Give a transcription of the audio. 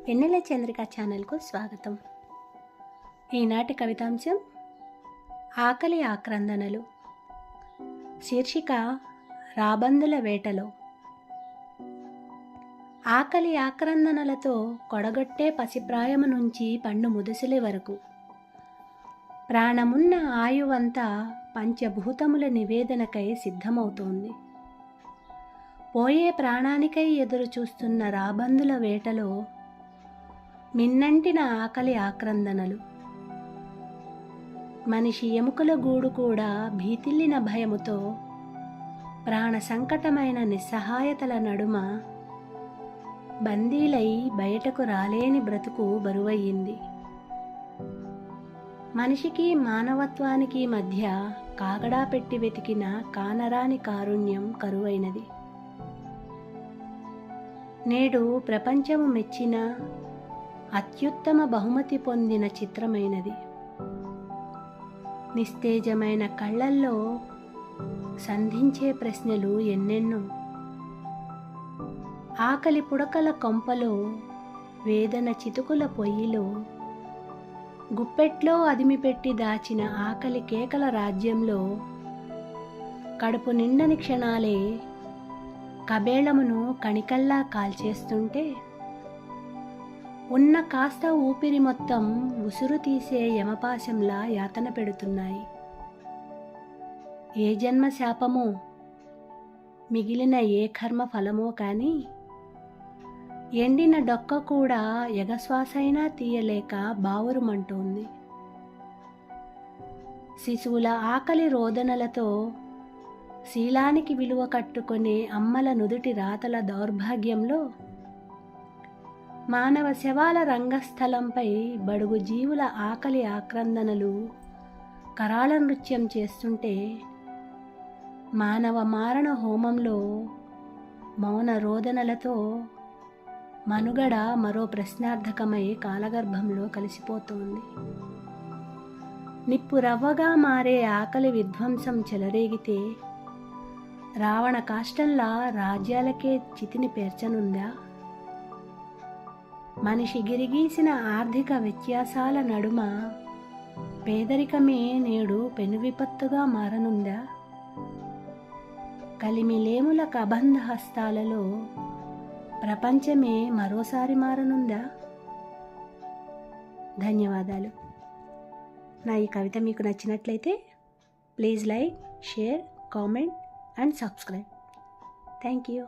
వెన్నెల చంద్రిక ఛానల్కు స్వాగతం. ఈనాటి కవితాంశం ఆకలి ఆక్రందనలు. శీర్షిక రాబందుల వేటలో. ఆకలి ఆక్రందనలతో కొడగొట్టే పసిప్రాయము నుంచి పండు ముదుసలి వరకు ప్రాణమున్న ఆయువంతా పంచభూతముల నివేదనకై సిద్ధమవుతోంది. పోయే ప్రాణానికై ఎదురు చూస్తున్న రాబందుల వేటలో మిన్నంటిన ఆకలి ఆక్రందనలు. మనిషి ఎముకల గూడు కూడా భీతిల్లిన భయముతో ప్రాణ సంకటమైన నిస్సహాయతల నడుమ బందీలై బయటకు రాలేని బ్రతుకు బరువయ్యింది. మనిషికి మానవత్వానికి మధ్య కాగడా పెట్టి వెతికిన కానరాని కారుణ్యం కరువైనది. నేడు ప్రపంచము మెచ్చిన అత్యుత్తమ బహుమతి పొందిన చిత్రమైనది. నిస్తేజమైన కళ్ళల్లో సంధించే ప్రశ్నలు ఎన్నెన్నో. ఆకలి పుడకల కొంపలో, వేదన చితుకుల పొయ్యిలో, గుప్పెట్లో అదిమిపెట్టి దాచిన ఆకలి కేకల రాజ్యంలో కడుపు నిండని క్షణాలే కబేళమును కణికల్లా కాల్చేస్తుంటే ఉన్న కాస్త ఊపిరి మొత్తం ఉసురు తీసే యమపాశంలా యాతన పెడుతున్నాయి. ఏ జన్మ శాపమో, మిగిలిన ఏ కర్మ ఫలమో కానీ ఎండిన డొక్క కూడా ఎగశ్వాసైనా తీయలేక బావురుమంటోంది. శిశువుల ఆకలి రోదనలతో శీలానికి విలువ కట్టుకునే అమ్మల నుదుటి రాతల దౌర్భాగ్యంలో మానవ శవాల రంగస్థలంపై బడుగు జీవుల ఆకలి ఆక్రందనలు కరాళ నృత్యం చేస్తుంటే మానవ మారణ హోమంలో మౌన రోదనలతో మనుగడ మరో ప్రశ్నార్థకమై కాలగర్భంలో కలిసిపోతోంది. నిప్పు రవ్వగా మారే ఆకలి విధ్వంసం చెలరేగితే రావణ కాష్టంలా రాజ్యాలకే చితిని పేర్చనుందా? మనిషి గిరిగీసిన ఆర్థిక వ్యత్యాసాల నడుమ పేదరికమే నేడు పెను విపత్తుగా మారనుందా? కలిమిలేముల కబంధ హస్తాలలో ప్రపంచమే మరోసారి మారనుందా? ధన్యవాదాలు. నా ఈ కవిత మీకు నచ్చినట్లయితే please like, share, comment and subscribe. Thank you.